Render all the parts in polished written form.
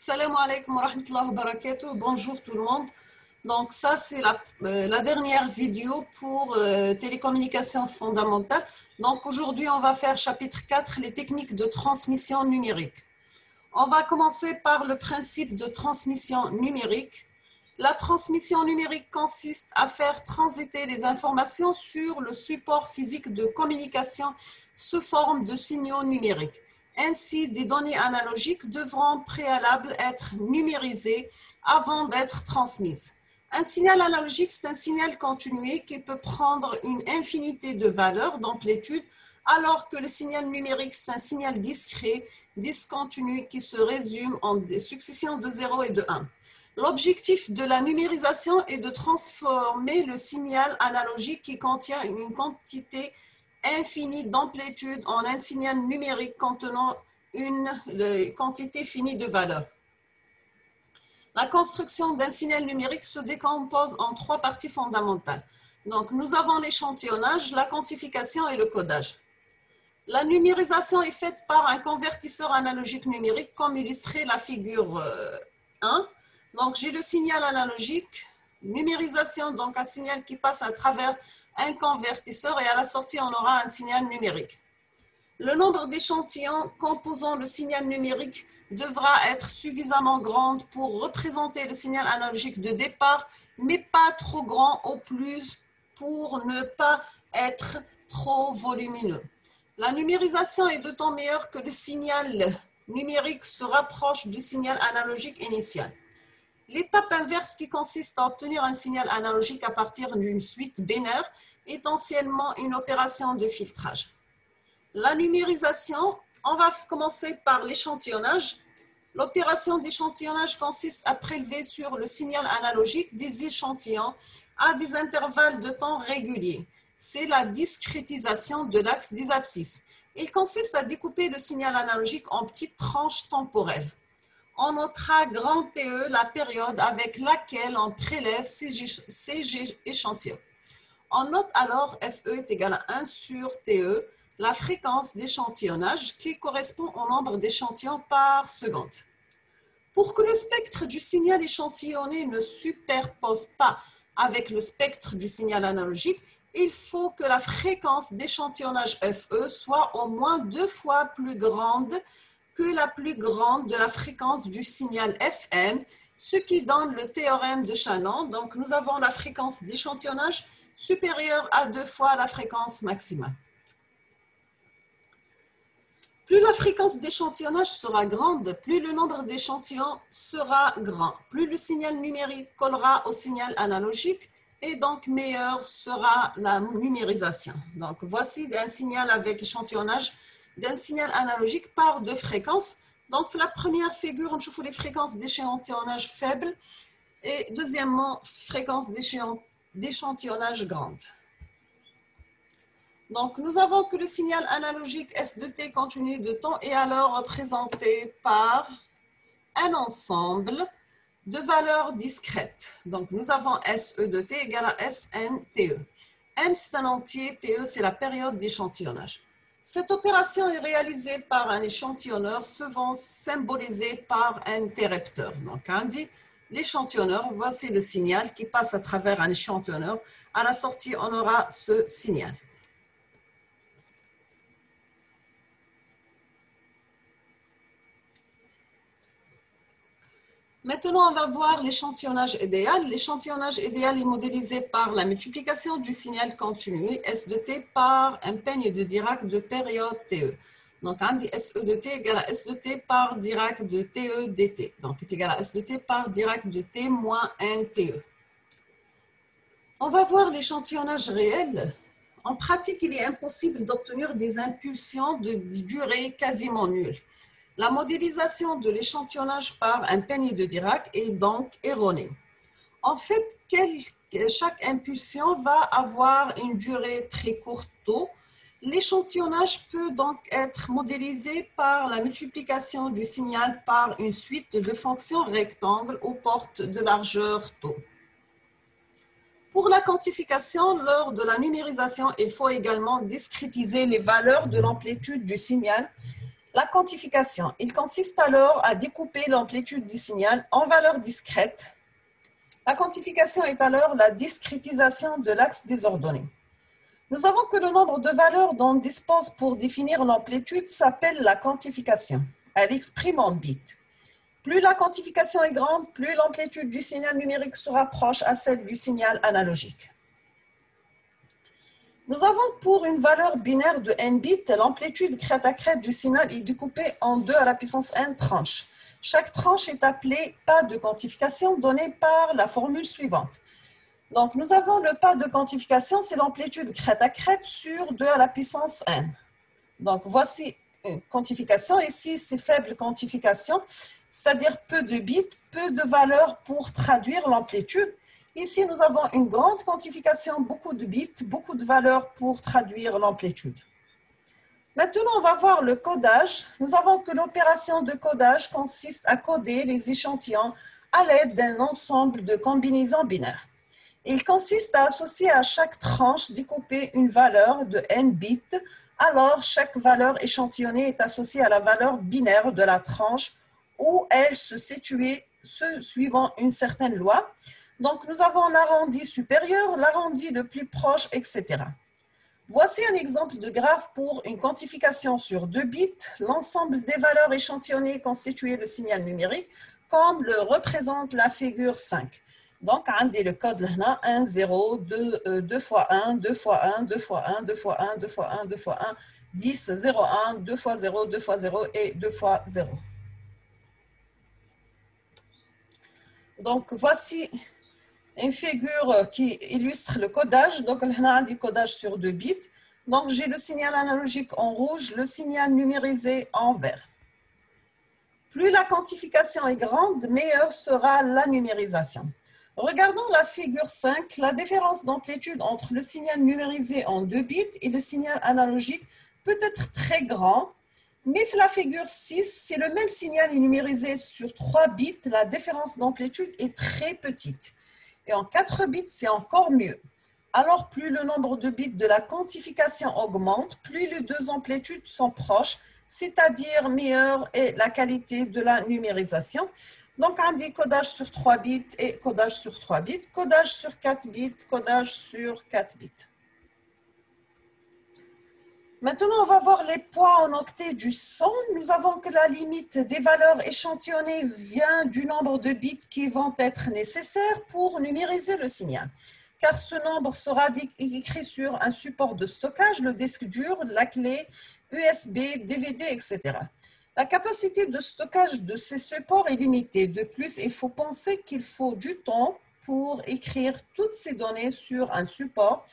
Salam alaikum wa rahmatullahi wa barakatuh. Bonjour tout le monde. Donc ça c'est la dernière vidéo pour télécommunications fondamentales. Donc aujourd'hui on va faire chapitre 4, les techniques de transmission numérique. On va commencer par le principe de transmission numérique. La transmission numérique consiste à faire transiter les informations sur le support physique de communication sous forme de signaux numériques. Ainsi, des données analogiques devront préalable être numérisées avant d'être transmises. Un signal analogique, c'est un signal continué qui peut prendre une infinité de valeurs d'amplitude, alors que le signal numérique, c'est un signal discret, discontinu qui se résume en des successions de 0 et de 1. L'objectif de la numérisation est de transformer le signal analogique qui contient une quantité infinie d'amplitude en un signal numérique contenant une quantité finie de valeurs. La construction d'un signal numérique se décompose en trois parties fondamentales. Donc, nous avons l'échantillonnage, la quantification et le codage. La numérisation est faite par un convertisseur analogique numérique, comme illustré la figure 1. Donc, j'ai le signal analogique, numérisation, donc un signal qui passe à travers un convertisseur et à la sortie, on aura un signal numérique. Le nombre d'échantillons composant le signal numérique devra être suffisamment grand pour représenter le signal analogique de départ, mais pas trop grand au plus pour ne pas être trop volumineux. La numérisation est d'autant meilleure que le signal numérique se rapproche du signal analogique initial. L'étape inverse qui consiste à obtenir un signal analogique à partir d'une suite binaire est anciennement une opération de filtrage. La numérisation, on va commencer par l'échantillonnage. L'opération d'échantillonnage consiste à prélever sur le signal analogique des échantillons à des intervalles de temps réguliers. C'est la discrétisation de l'axe des abscisses. Il consiste à découper le signal analogique en petites tranches temporelles. On notera grand TE la période avec laquelle on prélève ces échantillons. On note alors FE est égal à 1 sur TE, la fréquence d'échantillonnage qui correspond au nombre d'échantillons par seconde. Pour que le spectre du signal échantillonné ne superpose pas avec le spectre du signal analogique, il faut que la fréquence d'échantillonnage FE soit au moins 2 fois plus grande que la plus grande de la fréquence du signal FM, ce qui donne le théorème de Shannon. Donc, nous avons la fréquence d'échantillonnage supérieure à 2 fois la fréquence maximale. Plus la fréquence d'échantillonnage sera grande, plus le nombre d'échantillons sera grand. Plus le signal numérique collera au signal analogique et donc meilleure sera la numérisation. Donc, voici un signal avec échantillonnage d'un signal analogique par deux fréquences. Donc, la première figure, on trouve les fréquences d'échantillonnage faibles et deuxièmement, fréquence d'échantillonnage grande. Donc, nous avons que le signal analogique S de T continu de temps est alors représenté par un ensemble de valeurs discrètes. Donc, nous avons SE de T égale à SNTE. N, c'est un entier, TE, c'est la période d'échantillonnage. Cette opération est réalisée par un échantillonneur, souvent symbolisé par un interrupteur. Donc, on dit l'échantillonneur, voici le signal qui passe à travers un échantillonneur. À la sortie, on aura ce signal. Maintenant, on va voir l'échantillonnage idéal. L'échantillonnage idéal est modélisé par la multiplication du signal continu S de T par un peigne de Dirac de période TE. Donc, on dit SE de T égale à S de T par Dirac de TE dt. Donc, est égal à S de T par Dirac de T moins 1 TE. On va voir l'échantillonnage réel. En pratique, il est impossible d'obtenir des impulsions de durée quasiment nulle. La modélisation de l'échantillonnage par un peigne de Dirac est donc erronée. En fait, chaque impulsion va avoir une durée très courte tôt. L'échantillonnage peut donc être modélisé par la multiplication du signal par une suite de fonctions rectangles aux portes de largeur tau. Pour la quantification, lors de la numérisation, il faut également discrétiser les valeurs de l'amplitude du signal La quantification, il consiste alors à découper l'amplitude du signal en valeurs discrètes. La quantification est alors la discrétisation de l'axe des ordonnées. Nous avons que le nombre de valeurs dont on dispose pour définir l'amplitude s'appelle la quantification. Elle exprime en bits. Plus la quantification est grande, plus l'amplitude du signal numérique se rapproche à celle du signal analogique. Nous avons pour une valeur binaire de n bits, l'amplitude crête à crête du signal est découpée en 2 à la puissance n tranches. Chaque tranche est appelée pas de quantification donné par la formule suivante. Donc, nous avons le pas de quantification, c'est l'amplitude crête à crête sur 2 à la puissance n. Donc, voici une quantification. Ici, c'est faible quantification, c'est-à-dire peu de bits, peu de valeurs pour traduire l'amplitude. Ici, nous avons une grande quantification, beaucoup de bits, beaucoup de valeurs pour traduire l'amplitude. Maintenant, on va voir le codage. Nous avons que l'opération de codage consiste à coder les échantillons à l'aide d'un ensemble de combinaisons binaires. Il consiste à associer à chaque tranche découpée une valeur de n bits. Alors, chaque valeur échantillonnée est associée à la valeur binaire de la tranche où elle se situait suivant une certaine loi. Donc, nous avons l'arrondi supérieur, l'arrondi le plus proche, etc. Voici un exemple de graphe pour une quantification sur 2 bits. L'ensemble des valeurs échantillonnées constitue le signal numérique, comme le représente la figure 5. Donc, on a le code là, 1, 0, 2 fois 1, 2 fois 1, 2 fois 1, 2 fois 1, 2 fois 1, 2 fois 1, 10, 0, 1, 2 fois 0, 2 fois 0 et 2 fois 0. Donc, voici une figure qui illustre le codage. Donc, on a du codage sur 2 bits. Donc, j'ai le signal analogique en rouge, le signal numérisé en vert. Plus la quantification est grande, meilleure sera la numérisation. Regardons la figure 5. La différence d'amplitude entre le signal numérisé en 2 bits et le signal analogique peut être très grand. Mais la figure 6, c'est le même signal numérisé sur 3 bits. La différence d'amplitude est très petite. Et en 4 bits, c'est encore mieux. Alors, plus le nombre de bits de la quantification augmente, plus les deux amplitudes sont proches, c'est-à-dire meilleure est la qualité de la numérisation. Donc, on dit codage sur 3 bits et codage sur 3 bits, codage sur 4 bits, codage sur 4 bits. Maintenant, on va voir les poids en octets du son. Nous avons que la limite des valeurs échantillonnées vient du nombre de bits qui vont être nécessaires pour numériser le signal. Car ce nombre sera écrit sur un support de stockage, le disque dur, la clé, USB, DVD, etc. La capacité de stockage de ces supports est limitée. De plus, il faut penser qu'il faut du temps pour écrire toutes ces données sur un support.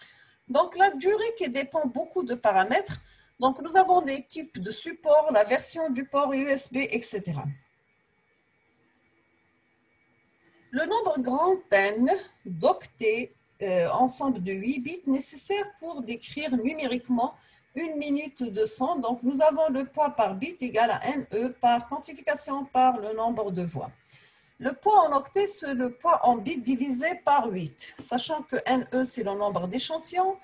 Donc, la durée qui dépend beaucoup de paramètres. Donc, nous avons les types de support, la version du port USB, etc. Le nombre grand N d'octets, ensemble de 8 bits, nécessaire pour décrire numériquement une minute de son. Donc, nous avons le poids par bit égal à NE par quantification par le nombre de voix. Le poids en octets, c'est le poids en bits divisé par 8, sachant que NE, c'est le nombre d'échantillons.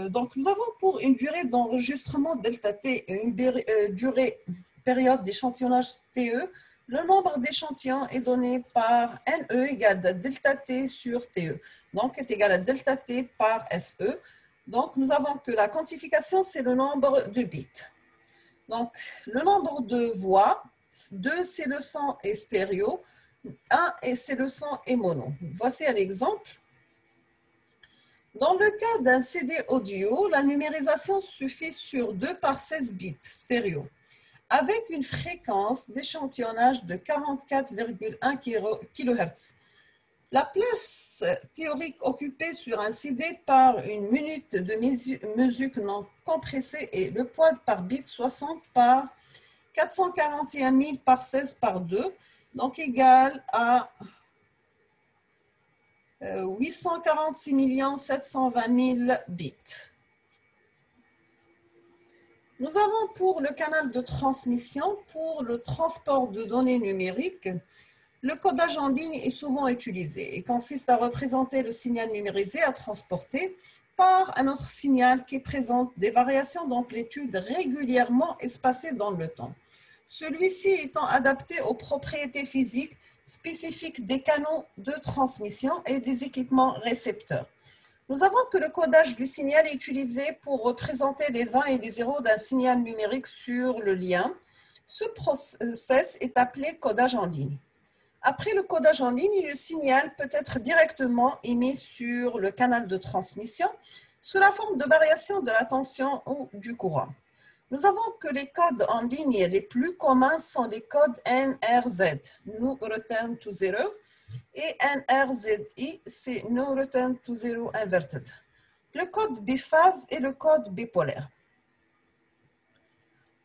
Donc, nous avons pour une durée d'enregistrement delta T et une période d'échantillonnage TE, le nombre d'échantillons est donné par NE égale à delta T sur TE, donc est égal à delta T par FE. Donc, nous avons que la quantification, c'est le nombre de bits. Donc, le nombre de voix, 2, c'est le son et stéréo, 1, c'est le son et mono. Voici un exemple. Dans le cas d'un CD audio, la numérisation suffit sur 2 par 16 bits stéréo, avec une fréquence d'échantillonnage de 44,1 kHz. La place théorique occupée sur un CD par une minute de musique non compressée est le poids par bit 60 par 441 000 par 16 par 2, donc égal à 846 720 000 bits. Nous avons pour le canal de transmission, pour le transport de données numériques, le codage en ligne est souvent utilisé et consiste à représenter le signal numérisé à transporter par un autre signal qui présente des variations d'amplitude régulièrement espacées dans le temps. Celui-ci étant adapté aux propriétés physiques spécifiques des canaux de transmission et des équipements récepteurs. Nous avons que le codage du signal est utilisé pour représenter les 1 et les 0 d'un signal numérique sur le lien. Ce process est appelé codage en ligne. Après le codage en ligne, le signal peut être directement émis sur le canal de transmission sous la forme de variation de la tension ou du courant. Nous avons que les codes en ligne les plus communs sont les codes NRZ, No Return to Zero, et NRZI, c'est No Return to Zero Inverted. Le code biphase et le code bipolaire.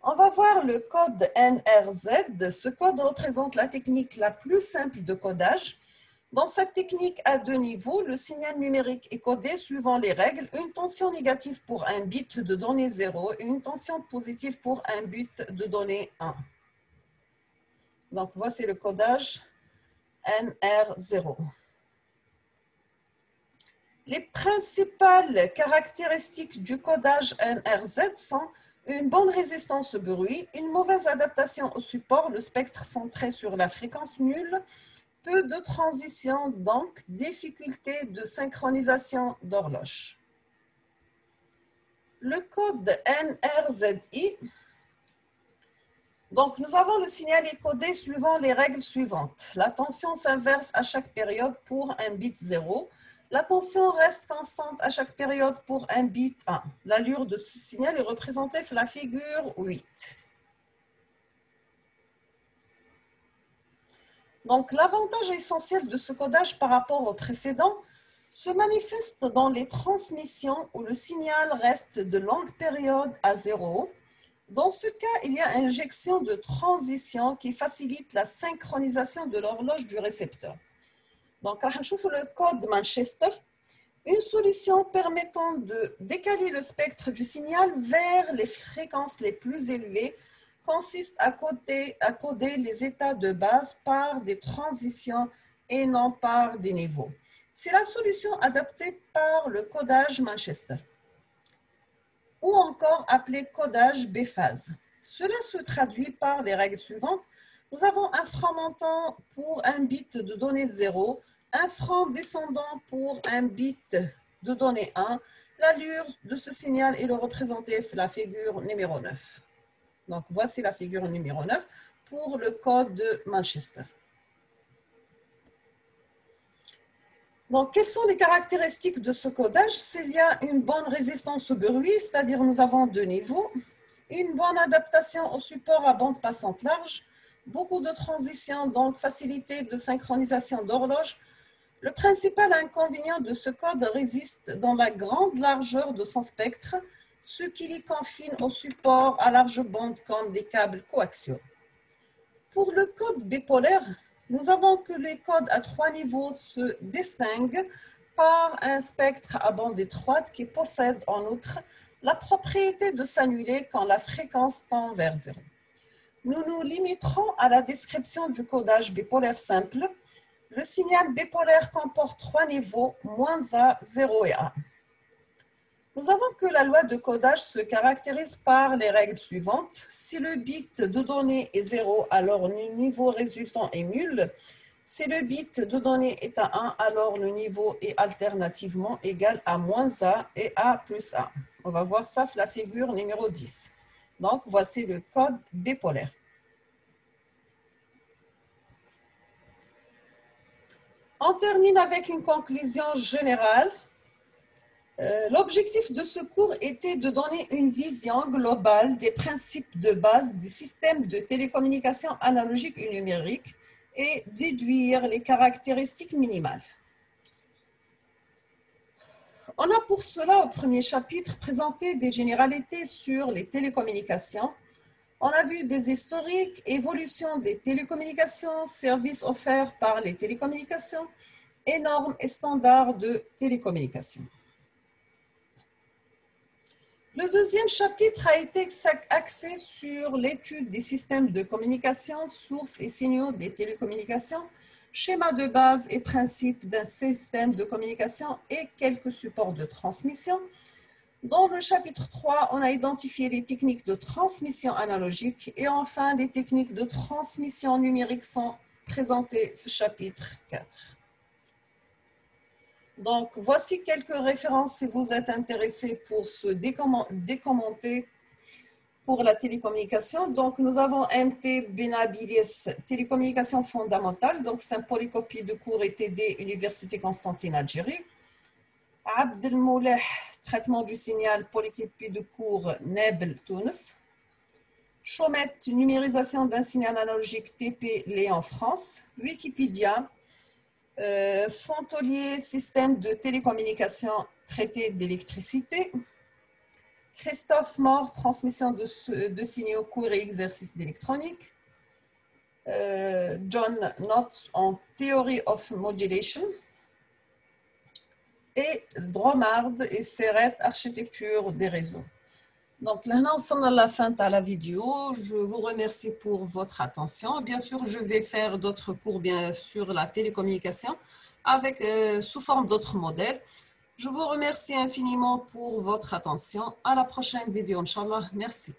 On va voir le code NRZ. Ce code représente la technique la plus simple de codage. Dans cette technique à deux niveaux, le signal numérique est codé suivant les règles, une tension négative pour un bit de donnée 0 et une tension positive pour un bit de donnée 1. Donc, voici le codage NR0. Les principales caractéristiques du codage NRZ sont une bonne résistance au bruit, une mauvaise adaptation au support, le spectre centré sur la fréquence nulle, peu de transition, donc difficulté de synchronisation d'horloge. Le code NRZI, donc nous avons le signal est codé suivant les règles suivantes. La tension s'inverse à chaque période pour un bit 0. La tension reste constante à chaque période pour un bit 1. L'allure de ce signal est représentée par la figure 8. Donc, l'avantage essentiel de ce codage par rapport au précédent se manifeste dans les transmissions où le signal reste de longue période à 0. Dans ce cas, il y a injection de transition qui facilite la synchronisation de l'horloge du récepteur. Donc, on va voir le code Manchester, une solution permettant de décaler le spectre du signal vers les fréquences les plus élevées consiste à coder les états de base par des transitions et non par des niveaux. C'est la solution adaptée par le codage Manchester, ou encore appelé codage biphase. Cela se traduit par les règles suivantes. Nous avons un franc montant pour un bit de donnée 0, un franc descendant pour un bit de donnée 1. L'allure de ce signal est représentée par la figure numéro 9. Donc, voici la figure numéro 9 pour le code de Manchester. Donc, quelles sont les caractéristiques de ce codage? S'il y a une bonne résistance au bruit, c'est-à-dire nous avons deux niveaux, une bonne adaptation au support à bande passante large, beaucoup de transitions, donc facilité de synchronisation d'horloge. Le principal inconvénient de ce code réside dans la grande largeur de son spectre, ce qui les confine au support à large bande comme les câbles coaxiaux. Pour le code bipolaire, nous avons que les codes à 3 niveaux se distinguent par un spectre à bande étroite qui possède en outre la propriété de s'annuler quand la fréquence tend vers 0. Nous nous limiterons à la description du codage bipolaire simple. Le signal bipolaire comporte 3 niveaux, -A, 0 et 1. Nous avons que la loi de codage se caractérise par les règles suivantes. Si le bit de donnée est 0, alors le niveau résultant est nul. Si le bit de donnée est à 1, alors le niveau est alternativement égal à -A et A plus 1. On va voir ça sur la figure numéro 10. Donc, voici le code bipolaire. On termine avec une conclusion générale. L'objectif de ce cours était de donner une vision globale des principes de base des systèmes de télécommunication analogique et numérique et déduire les caractéristiques minimales. On a pour cela, au premier chapitre, présenté des généralités sur les télécommunications. On a vu des historiques, évolution des télécommunications, services offerts par les télécommunications et normes et standards de télécommunications. Le deuxième chapitre a été axé sur l'étude des systèmes de communication, sources et signaux des télécommunications, schéma de base et principe d'un système de communication et quelques supports de transmission. Dans le chapitre 3, on a identifié les techniques de transmission analogique et enfin les techniques de transmission numérique sont présentées au chapitre 4. Donc, voici quelques références si vous êtes intéressé pour se décommenter pour la télécommunication. Donc, nous avons MT Benabilis, télécommunication fondamentale. Donc, c'est un polycopie de cours ETD, Université Constantine, Algérie. Abdelmoulah, traitement du signal, polycopie de cours Nebel, Tunis. Chomet, numérisation d'un signal analogique TP, Léon, France. Wikipédia, Fontolier, système de télécommunication, traité d'électricité. Christophe Mort, transmission de signaux courts et exercices d'électronique. John Knott en Theory of Modulation. Et Dromard et Serret, architecture des réseaux. Donc là, nous sommes à la fin de la vidéo. Je vous remercie pour votre attention. Bien sûr, je vais faire d'autres cours bien sur la télécommunication avec, sous forme d'autres modèles. Je vous remercie infiniment pour votre attention. À la prochaine vidéo, Inch'Allah. Merci.